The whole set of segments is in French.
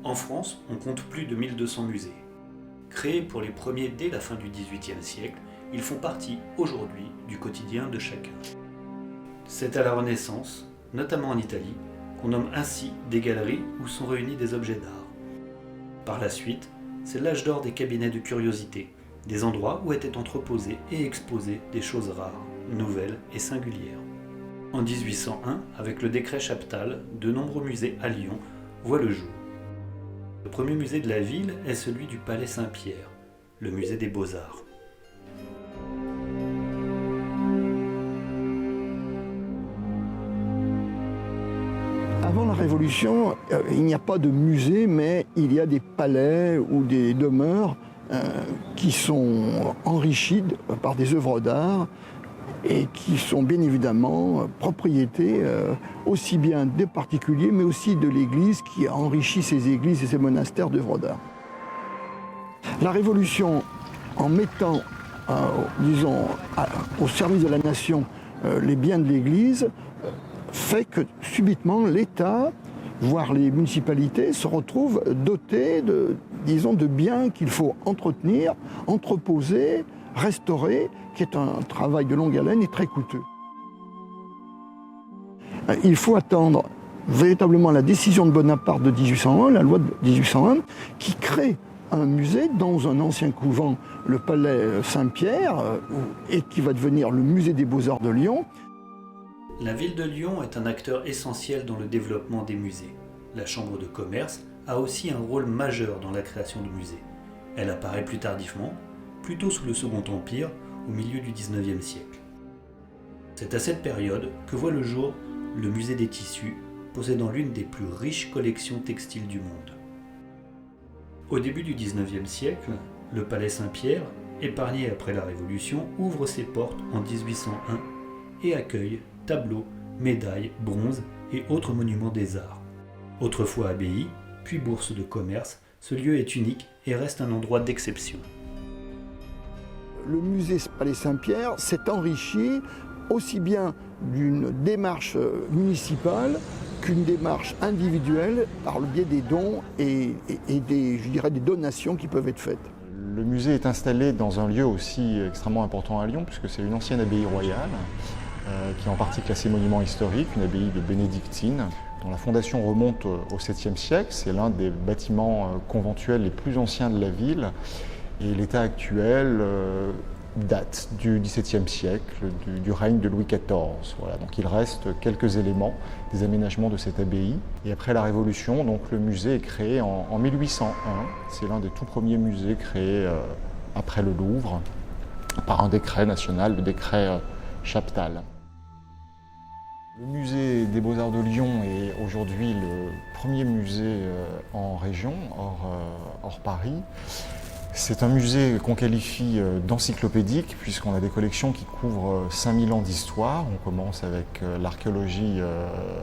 En France, on compte plus de 1200 musées. Créés pour les premiers dès la fin du XVIIIe siècle, ils font partie aujourd'hui du quotidien de chacun. C'est à la Renaissance, notamment en Italie, qu'on nomme ainsi des galeries où sont réunis des objets d'art. Par la suite, c'est l'âge d'or des cabinets de curiosités, des endroits où étaient entreposées et exposées des choses rares, nouvelles et singulières. En 1801, avec le décret Chaptal, de nombreux musées à Lyon voient le jour. Le premier musée de la ville est celui du Palais Saint-Pierre, le musée des Beaux-Arts. Avant la Révolution, il n'y a pas de musée, mais il y a des palais ou des demeures qui sont enrichis par des œuvres d'art et qui sont bien évidemment propriété aussi bien des particuliers, mais aussi de l'Église qui a enrichi ces églises et ces monastères d'œuvres d'art. La Révolution, en mettant, au service de la nation les biens de l'Église, fait que subitement l'État, voire les municipalités, se retrouvent dotés de biens qu'il faut entretenir, entreposer, restaurer, qui est un travail de longue haleine et très coûteux. Il faut attendre véritablement la décision de Bonaparte de 1801, la loi de 1801, qui crée un musée dans un ancien couvent, le Palais Saint-Pierre, et qui va devenir le musée des Beaux-Arts de Lyon. La ville de Lyon est un acteur essentiel dans le développement des musées. La Chambre de commerce a aussi un rôle majeur dans la création de musées. Elle apparaît plus tardivement, plutôt sous le Second Empire, au milieu du XIXe siècle. C'est à cette période que voit le jour le musée des tissus, possédant l'une des plus riches collections textiles du monde. Au début du XIXe siècle, le Palais Saint-Pierre, épargné après la Révolution, ouvre ses portes en 1801 et accueille tableaux, médailles, bronzes et autres monuments des arts. Autrefois abbaye, puis bourse de commerce, ce lieu est unique et reste un endroit d'exception. Le musée Palais Saint-Pierre s'est enrichi aussi bien d'une démarche municipale qu'une démarche individuelle par le biais des dons et des donations qui peuvent être faites. Le musée est installé dans un lieu aussi extrêmement important à Lyon, puisque c'est une ancienne abbaye royale, qui est en partie classée monument historique, une abbaye de bénédictines, dont la fondation remonte au 7e siècle. C'est l'un des bâtiments conventuels les plus anciens de la ville. Et l'état actuel date du XVIIe siècle, du règne de Louis XIV. Voilà, donc il reste quelques éléments des aménagements de cette abbaye. Et après la Révolution, donc, le musée est créé en 1801. C'est l'un des tout premiers musées créés après le Louvre, par un décret national, le décret Chaptal. Le musée des Beaux-Arts de Lyon est aujourd'hui le premier musée en région, hors Paris. C'est un musée qu'on qualifie d'encyclopédique, puisqu'on a des collections qui couvrent 5000 ans d'histoire. On commence avec l'archéologie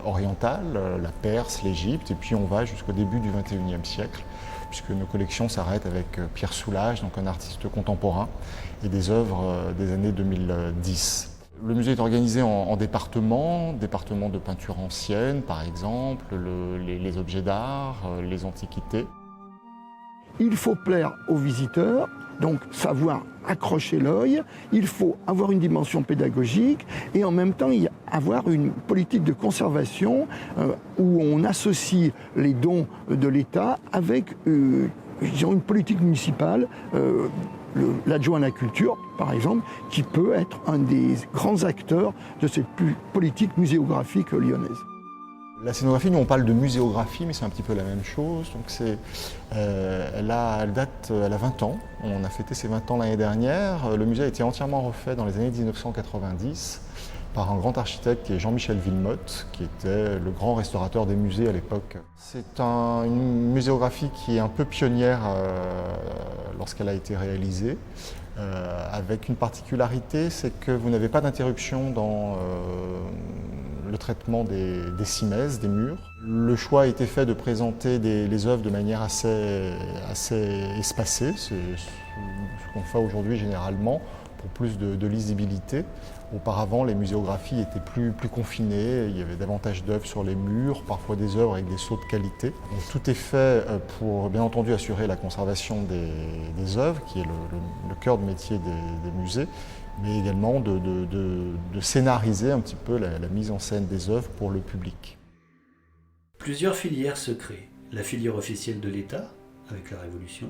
orientale, la Perse, l'Égypte, et puis on va jusqu'au début du XXIe siècle, puisque nos collections s'arrêtent avec Pierre Soulages, donc un artiste contemporain, et des œuvres des années 2010. Le musée est organisé en départements de peinture ancienne, par exemple, les objets d'art, les antiquités. Il faut plaire aux visiteurs, donc savoir accrocher l'œil, il faut avoir une dimension pédagogique et en même temps avoir une politique de conservation où on associe les dons de l'État avec une politique municipale, l'adjoint à la culture, par exemple, qui peut être un des grands acteurs de cette politique muséographique lyonnaise. La scénographie, nous on parle de muséographie, mais c'est un petit peu la même chose. Donc elle a 20 ans, on a fêté ses 20 ans l'année dernière. Le musée a été entièrement refait dans les années 1990 par un grand architecte qui est Jean-Michel Villemotte, qui était le grand restaurateur des musées à l'époque. C'est une muséographie qui est un peu pionnière lorsqu'elle a été réalisée, avec une particularité, c'est que vous n'avez pas d'interruption dans le traitement des cimaises, des murs. Le choix a été fait de présenter les œuvres de manière assez espacée, c'est ce qu'on fait aujourd'hui généralement. pour plus de lisibilité. Auparavant, les muséographies étaient plus confinées, il y avait davantage d'œuvres sur les murs, parfois des œuvres avec des sceaux de qualité. Donc, tout est fait pour, bien entendu, assurer la conservation des œuvres, qui est le cœur de métier des musées, mais également de scénariser un petit peu la mise en scène des œuvres pour le public. Plusieurs filières se créent. La filière officielle de l'État, avec la Révolution,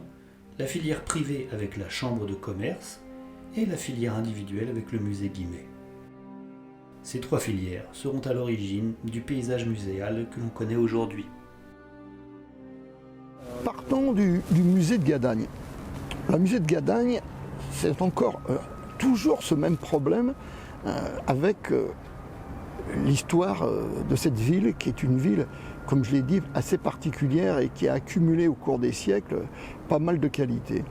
la filière privée avec la Chambre de commerce et la filière individuelle avec le musée Guimet. Ces trois filières seront à l'origine du paysage muséal que l'on connaît aujourd'hui. Partons du musée de Gadagne. Le musée de Gadagne, c'est encore toujours ce même problème avec l'histoire de cette ville, qui est une ville, comme je l'ai dit, assez particulière et qui a accumulé au cours des siècles pas mal de qualités.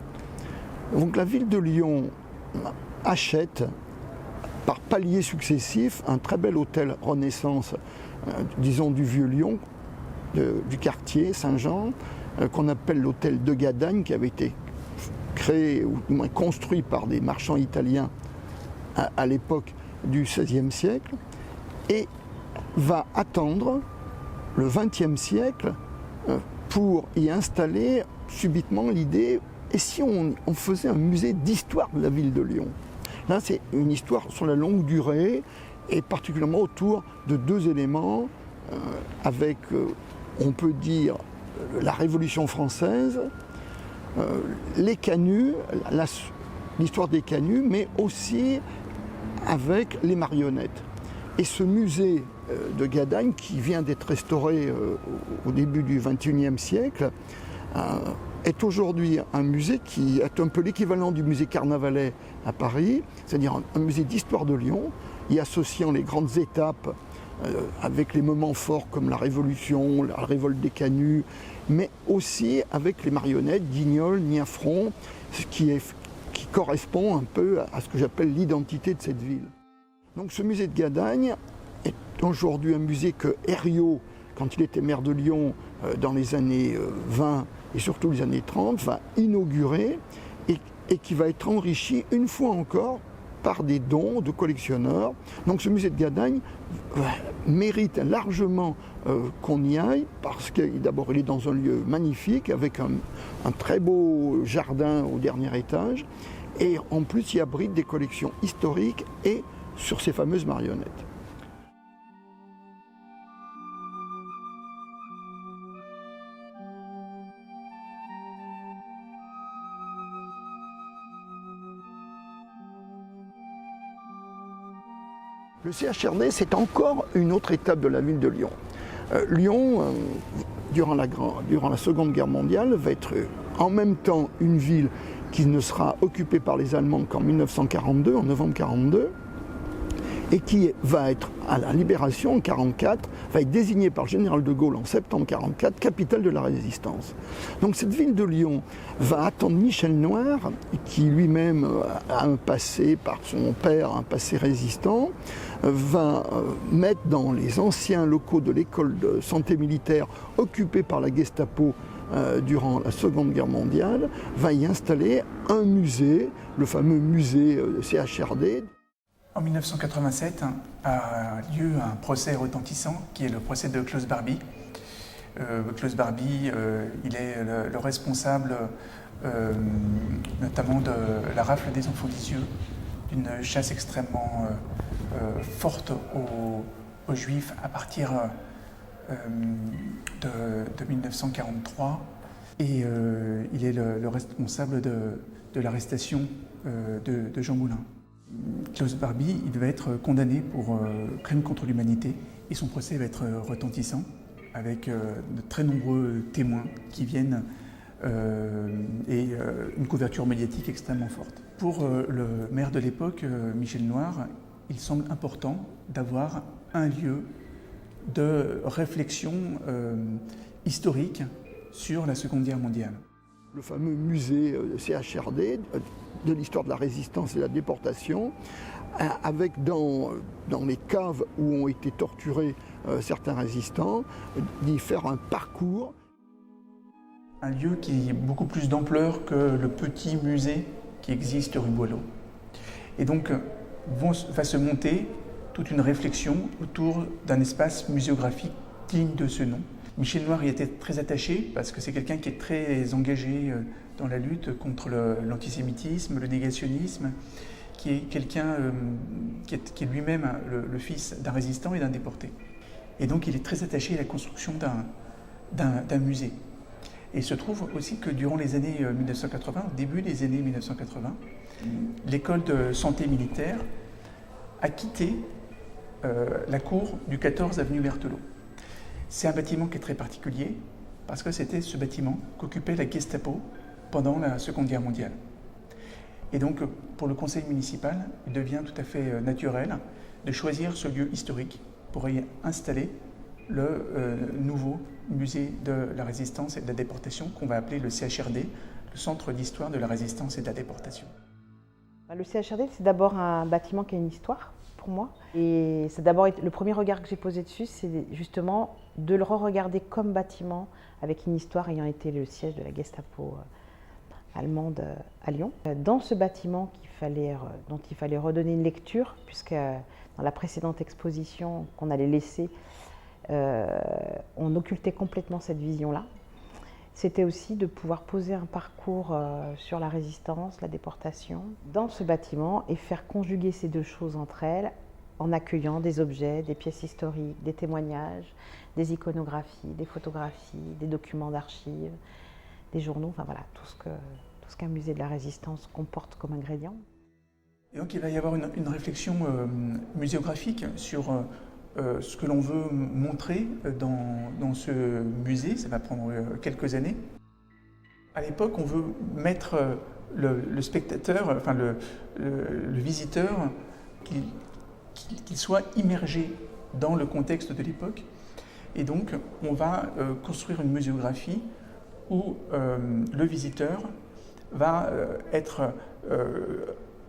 Donc la ville de Lyon achète par paliers successifs un très bel hôtel Renaissance, disons du vieux Lyon, du quartier Saint-Jean, qu'on appelle l'hôtel de Gadagne, qui avait été créé, ou du moins construit par des marchands italiens à l'époque du XVIe siècle, et va attendre le XXe siècle pour y installer subitement l'idée, et si on faisait un musée d'histoire de la ville de Lyon? Là, c'est une histoire sur la longue durée, et particulièrement autour de deux éléments, avec, on peut dire, la Révolution française, les canuts, l'histoire des canuts, mais aussi avec les marionnettes. Et ce musée de Gadagne, qui vient d'être restauré au début du XXIe siècle, est aujourd'hui un musée qui est un peu l'équivalent du musée Carnavalet à Paris, c'est-à-dire un musée d'histoire de Lyon, y associant les grandes étapes avec les moments forts comme la Révolution, la révolte des canuts, mais aussi avec les marionnettes, Guignol, Niafron, ce qui correspond un peu à ce que j'appelle l'identité de cette ville. Donc ce musée de Gadagne est aujourd'hui un musée que Herriot, quand il était maire de Lyon dans les années 20 et surtout les années 30, va inaugurer et qui va être enrichi une fois encore par des dons de collectionneurs. Donc ce musée de Gadagne mérite largement qu'on y aille, parce que d'abord il est dans un lieu magnifique avec un très beau jardin au dernier étage, et en plus il abrite des collections historiques et sur ces fameuses marionnettes. Le CHRD, c'est encore une autre étape de la ville de Lyon. Lyon, durant la Seconde Guerre mondiale, va être en même temps une ville qui ne sera occupée par les Allemands qu'en 1942, en novembre 1942, et qui va être, à la Libération en 1944, va être désignée par le général de Gaulle en septembre 1944, capitale de la résistance. Donc cette ville de Lyon va attendre Michel Noir, qui lui-même a un passé, par son père, un passé résistant, va mettre dans les anciens locaux de l'école de santé militaire occupée par la Gestapo durant la Seconde Guerre mondiale, va y installer un musée, le fameux musée CHRD. En 1987 a lieu un procès retentissant qui est le procès de Klaus Barbie. Klaus Barbie, il est le responsable notamment de la rafle des enfants d'Isieux, d'une chasse extrêmement forte aux Juifs à partir de 1943. Et il est le responsable de l'arrestation de Jean Moulin. Klaus Barbie, il va être condamné pour crime contre l'humanité et son procès va être retentissant avec de très nombreux témoins qui viennent et une couverture médiatique extrêmement forte. Pour le maire de l'époque, Michel Noir, il semble important d'avoir un lieu de réflexion historique sur la Seconde Guerre mondiale. Le fameux musée CHRD de l'histoire de la résistance et de la déportation, avec dans les caves où ont été torturés certains résistants, d'y faire un parcours. Un lieu qui est beaucoup plus d'ampleur que le petit musée qui existe rue Boileau. Et donc va se monter toute une réflexion autour d'un espace muséographique digne de ce nom. Michel Noir y était très attaché parce que c'est quelqu'un qui est très engagé dans la lutte contre l'antisémitisme, le négationnisme, qui est quelqu'un qui est lui-même le fils d'un résistant et d'un déporté. Et donc il est très attaché à la construction d'un musée. Et il se trouve aussi que durant les années 1980, au début des années 1980, l'école de santé militaire a quitté la cour du 14 avenue Berthelot. C'est un bâtiment qui est très particulier parce que c'était ce bâtiment qu'occupait la Gestapo pendant la Seconde Guerre mondiale. Et donc, pour le conseil municipal, il devient tout à fait naturel de choisir ce lieu historique pour y installer le nouveau musée de la résistance et de la déportation qu'on va appeler le CHRD, le Centre d'histoire de la résistance et de la déportation. Le CHRD, c'est d'abord un bâtiment qui a une histoire pour moi. Et c'est d'abord le premier regard que j'ai posé dessus, c'est justement de le re-regarder comme bâtiment avec une histoire ayant été le siège de la Gestapo allemande à Lyon. Dans ce bâtiment dont il fallait redonner une lecture, puisque dans la précédente exposition qu'on allait laisser, on occultait complètement cette vision-là. C'était aussi de pouvoir poser un parcours sur la résistance, la déportation, dans ce bâtiment et faire conjuguer ces deux choses entre elles en accueillant des objets, des pièces historiques, des témoignages, des iconographies, des photographies, des documents d'archives, des journaux, enfin voilà, tout ce qu'un musée de la résistance comporte comme ingrédient. Et donc il va y avoir une réflexion muséographique sur ce que l'on veut montrer dans ce musée. Ça va prendre quelques années. À l'époque, on veut mettre le spectateur, enfin le visiteur, qu'il soit immergé dans le contexte de l'époque. Et donc, on va construire une muséographie où le visiteur va être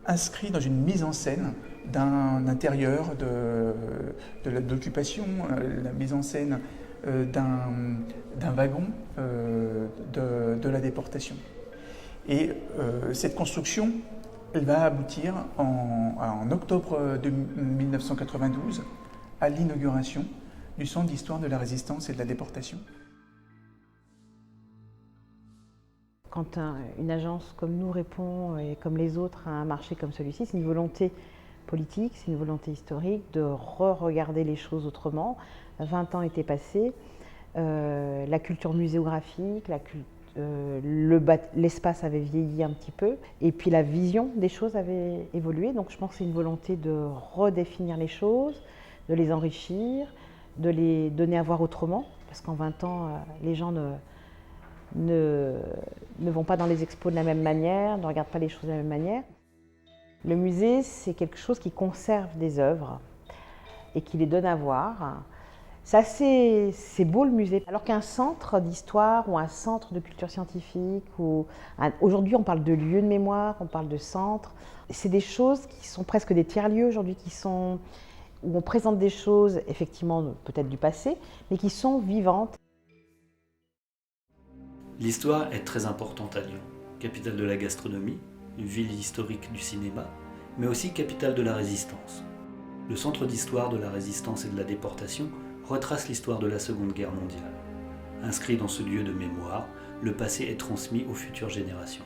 inscrit dans une mise en scène d'un intérieur de l'occupation, la mise en scène d'un wagon de la déportation. Et cette construction, elle va aboutir en octobre de 1992 à l'inauguration du Centre d'histoire de la résistance et de la déportation. Quand une agence comme nous répond, et comme les autres, à un marché comme celui-ci, c'est une volonté politique, c'est une volonté historique de re-regarder les choses autrement. 20 ans étaient passés, la culture muséographique, l'espace avait vieilli un petit peu, et puis la vision des choses avait évolué. Donc je pense que c'est une volonté de redéfinir les choses, de les enrichir, de les donner à voir autrement, parce qu'en 20 ans, les gens ne vont pas dans les expos de la même manière, ne regardent pas les choses de la même manière. Le musée, c'est quelque chose qui conserve des œuvres et qui les donne à voir. C'est beau le musée. Alors qu'un centre d'histoire ou un centre de culture scientifique, aujourd'hui on parle de lieux de mémoire, on parle de centres, c'est des choses qui sont presque des tiers-lieux aujourd'hui, où on présente des choses effectivement peut-être du passé, mais qui sont vivantes. L'histoire est très importante à Lyon, capitale de la gastronomie, une ville historique du cinéma, mais aussi capitale de la résistance. Le Centre d'histoire de la résistance et de la déportation retrace l'histoire de la Seconde Guerre mondiale. Inscrit dans ce lieu de mémoire, le passé est transmis aux futures générations.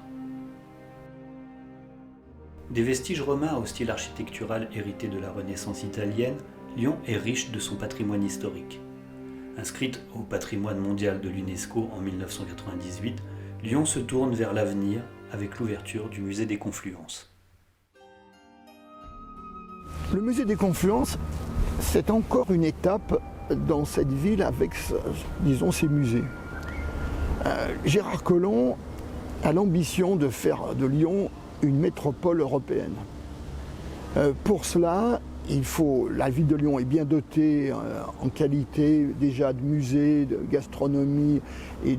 Des vestiges romains au style architectural hérité de la Renaissance italienne, Lyon est riche de son patrimoine historique. Inscrite au patrimoine mondial de l'UNESCO en 1998, Lyon se tourne vers l'avenir avec l'ouverture du musée des Confluences. Le musée des Confluences, c'est encore une étape dans cette ville avec, disons, ses musées. Gérard Collomb a l'ambition de faire de Lyon une métropole européenne. Pour cela, la ville de Lyon est bien dotée en qualité déjà de musées, de gastronomie et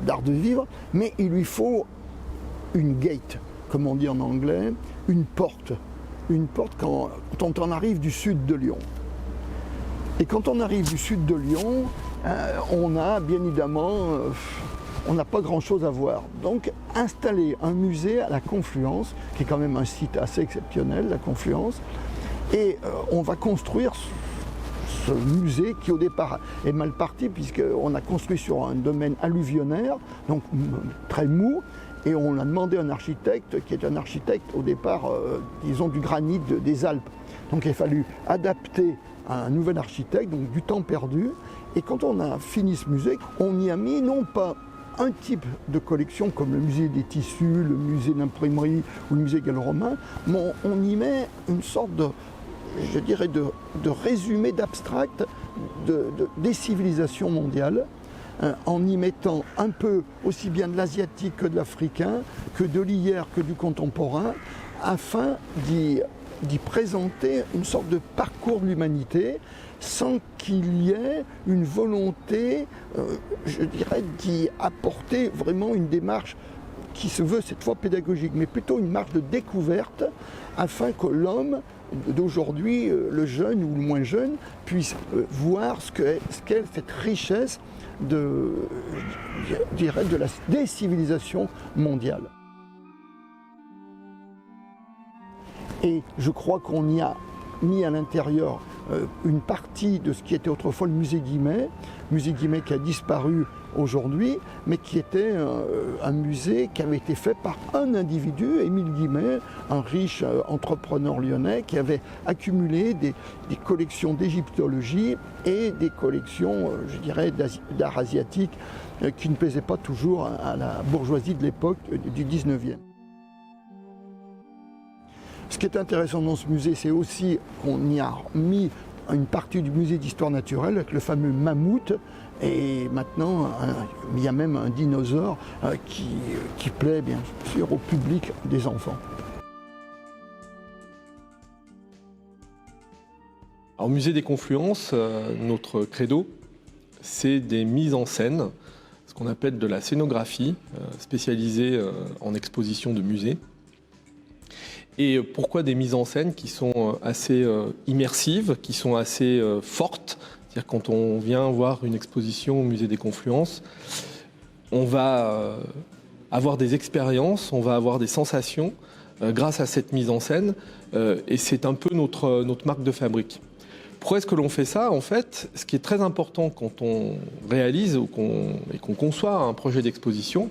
d'art de vivre, mais il lui faut une gate, comme on dit en anglais, une porte quand on arrive du sud de Lyon. Et quand on arrive du sud de Lyon, on a bien évidemment on n'a pas grand-chose à voir. Donc installer un musée à la Confluence, qui est quand même un site assez exceptionnel, la Confluence, et on va construire ce musée qui au départ est mal parti puisqu'on a construit sur un domaine alluvionnaire, donc très mou, et on a demandé à un architecte qui est un architecte au départ, disons, du granit des Alpes. Donc il a fallu adapter à un nouvel architecte, donc du temps perdu. Et quand on a fini ce musée, on y a mis non pas un type de collection comme le musée des tissus, le musée de l'imprimerie ou le musée gallo-romain, mais on y met une sorte de, je dirais, de résumé d'abstract des civilisations mondiales, en y mettant un peu aussi bien de l'asiatique que de l'africain, que de l'hier, que du contemporain, afin d'y présenter une sorte de parcours de l'humanité, sans qu'il y ait une volonté, je dirais, d'y apporter vraiment une démarche qui se veut cette fois pédagogique, mais plutôt une marche de découverte, afin que l'homme d'aujourd'hui, le jeune ou le moins jeune, puisse voir ce qu'est cette richesse des civilisations mondiales. Et je crois qu'on y a mis à l'intérieur une partie de ce qui était autrefois le musée Guimet qui a disparu aujourd'hui, mais qui était un musée qui avait été fait par un individu, Émile Guimet, un riche entrepreneur lyonnais qui avait accumulé des collections d'égyptologie et des collections, je dirais, d'art asiatique qui ne plaisaient pas toujours à la bourgeoisie de l'époque du 19e. Ce qui est intéressant dans ce musée, c'est aussi qu'on y a mis une partie du musée d'histoire naturelle avec le fameux mammouth. Et maintenant, il y a même un dinosaure qui plaît bien sûr au public des enfants. Alors, au musée des Confluences, notre credo, c'est des mises en scène, ce qu'on appelle de la scénographie, spécialisée en exposition de musée. Et pourquoi des mises en scène qui sont assez immersives, qui sont assez fortes? C'est-à-dire quand on vient voir une exposition au musée des Confluences, on va avoir des expériences, on va avoir des sensations grâce à cette mise en scène, et c'est un peu notre marque de fabrique. Pourquoi est-ce que l'on fait ça? En fait, ce qui est très important quand on réalise et qu'on conçoit un projet d'exposition,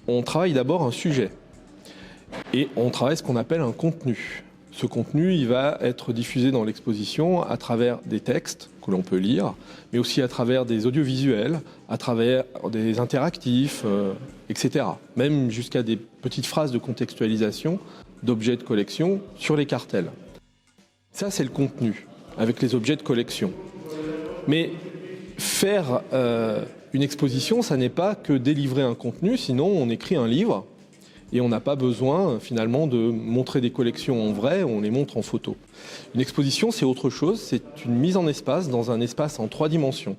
on travaille d'abord un sujet. Et on travaille ce qu'on appelle un contenu. Ce contenu, il va être diffusé dans l'exposition à travers des textes que l'on peut lire, mais aussi à travers des audiovisuels, à travers des interactifs, etc. Même jusqu'à des petites phrases de contextualisation d'objets de collection sur les cartels. Ça, c'est le contenu, avec les objets de collection. Mais faire une exposition, ça n'est pas que délivrer un contenu, sinon on écrit un livre, et on n'a pas besoin finalement de montrer des collections en vrai, on les montre en photo. Une exposition, c'est autre chose, c'est une mise en espace dans un espace en 3 dimensions.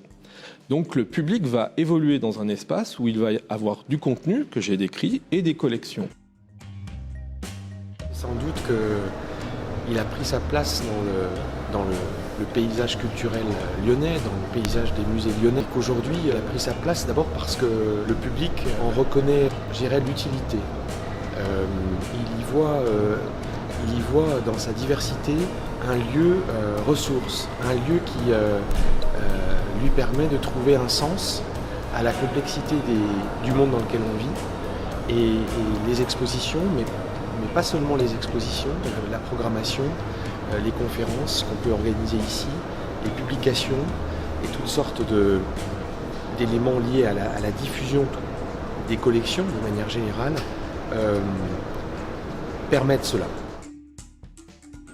Donc le public va évoluer dans un espace où il va avoir du contenu que j'ai décrit et des collections. Sans doute qu'il a pris sa place dans le paysage culturel lyonnais, dans le paysage des musées lyonnais. Qu'aujourd'hui, il a pris sa place d'abord parce que le public en reconnaît, je dirais, l'utilité. Il y voit dans sa diversité un lieu ressource, un lieu qui lui permet de trouver un sens à la complexité du monde dans lequel on vit. Et les expositions, mais pas seulement les expositions, la programmation, les conférences qu'on peut organiser ici, les publications et toutes sortes d'éléments liés à la diffusion des collections de manière générale permettent cela.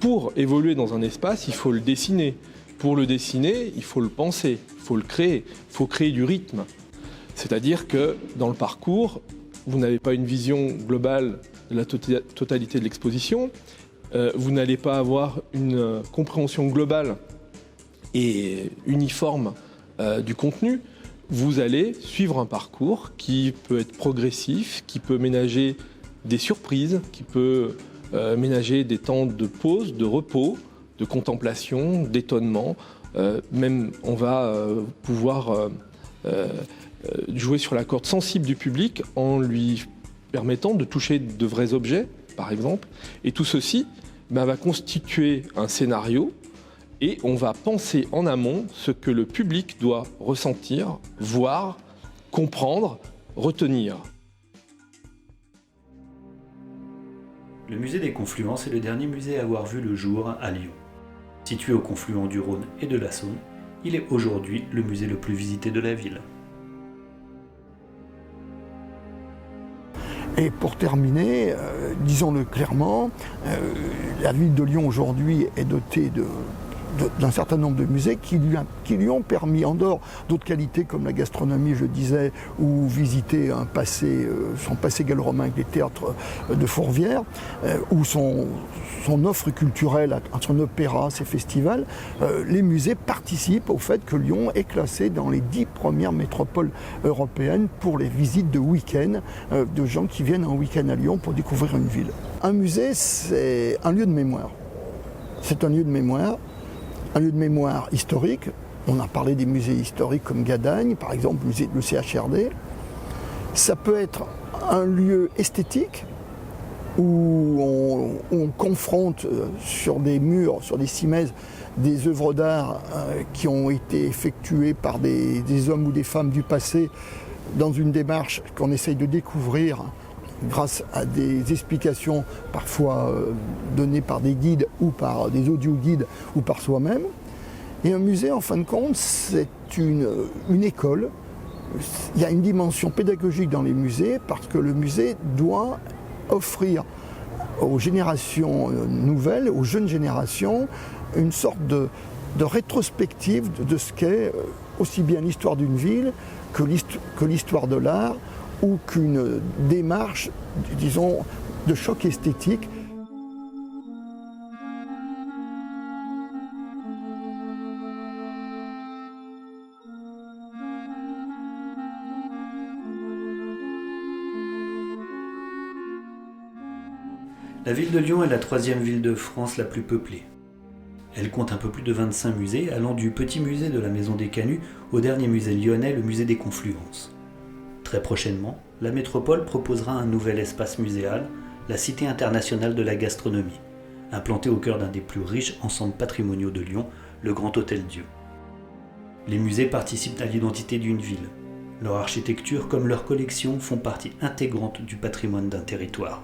Pour évoluer dans un espace, il faut le dessiner. Pour le dessiner, il faut le penser, il faut le créer, il faut créer du rythme. C'est-à-dire que dans le parcours, vous n'avez pas une vision globale de la totalité de l'exposition, vous n'allez pas avoir une compréhension globale et uniforme du contenu. Vous allez suivre un parcours qui peut être progressif, qui peut ménager des surprises, qui peut ménager des temps de pause, de repos, de contemplation, d'étonnement. Même on va pouvoir jouer sur la corde sensible du public en lui permettant de toucher de vrais objets, par exemple. Et tout ceci va constituer un scénario et on va penser en amont ce que le public doit ressentir, voir, comprendre, retenir. Le musée des Confluences est le dernier musée à avoir vu le jour à Lyon. Situé au confluent du Rhône et de la Saône, il est aujourd'hui le musée le plus visité de la ville. Et pour terminer, disons-le clairement, la ville de Lyon aujourd'hui est dotée d'un certain nombre de musées qui lui ont permis, en dehors d'autres qualités comme la gastronomie, je disais, ou visiter son passé gallo-romain avec les théâtres de Fourvière, ou son offre culturelle, son opéra, ses festivals, les musées participent au fait que Lyon est classé dans les 10 premières métropoles européennes pour les visites de week-end de gens qui viennent en week-end à Lyon pour découvrir une ville. Un musée, c'est un lieu de mémoire. C'est un lieu de mémoire. Un lieu de mémoire historique. On a parlé des musées historiques comme Gadagne, par exemple le CHRD. Ça peut être un lieu esthétique où on confronte sur des murs, sur des cimaises, des œuvres d'art qui ont été effectuées par des hommes ou des femmes du passé dans une démarche qu'on essaye de découvrir grâce à des explications parfois données par des guides ou par des audio-guides ou par soi-même. Et un musée, en fin de compte, c'est une école. Il y a une dimension pédagogique dans les musées parce que le musée doit offrir aux générations nouvelles, aux jeunes générations, une sorte de rétrospective de ce qu'est aussi bien l'histoire d'une ville que l'histoire de l'art, ou qu'une démarche, disons, de choc esthétique. La ville de Lyon est la 3e ville de France la plus peuplée. Elle compte un peu plus de 25 musées, allant du petit musée de la Maison des Canuts au dernier musée lyonnais, le musée des Confluences. Très prochainement, la métropole proposera un nouvel espace muséal, la Cité internationale de la gastronomie, implanté au cœur d'un des plus riches ensembles patrimoniaux de Lyon, le Grand Hôtel Dieu. Les musées participent à l'identité d'une ville. Leur architecture comme leur collection font partie intégrante du patrimoine d'un territoire.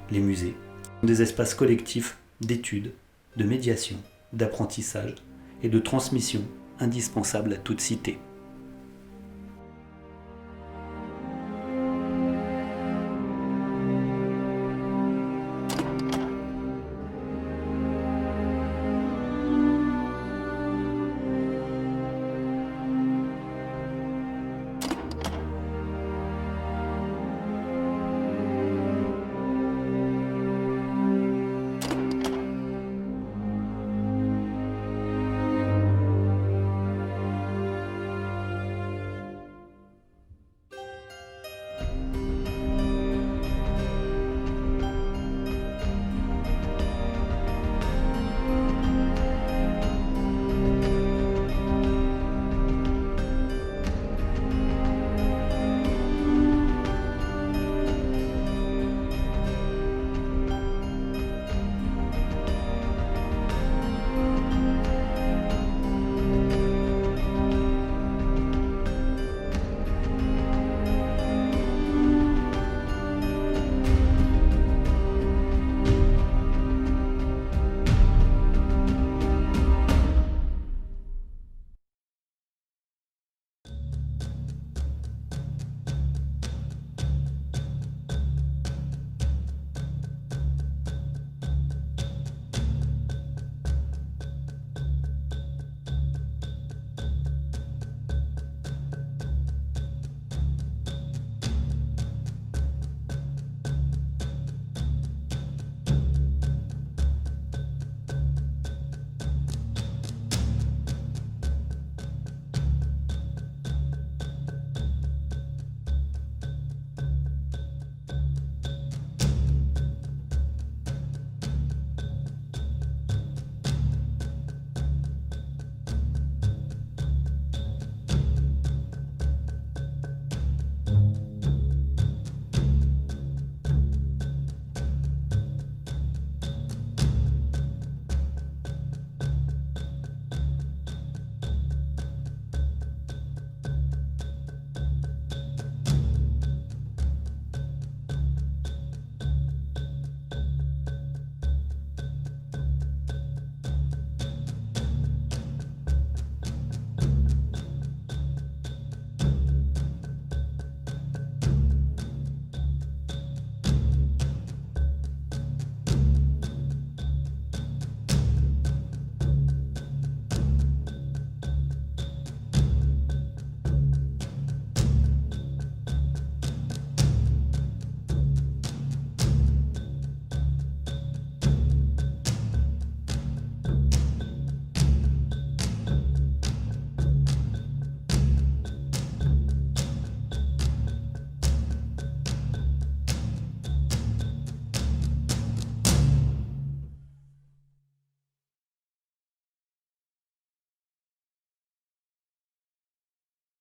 Les musées sont des espaces collectifs d'études, de médiation, d'apprentissage et de transmission indispensables à toute cité.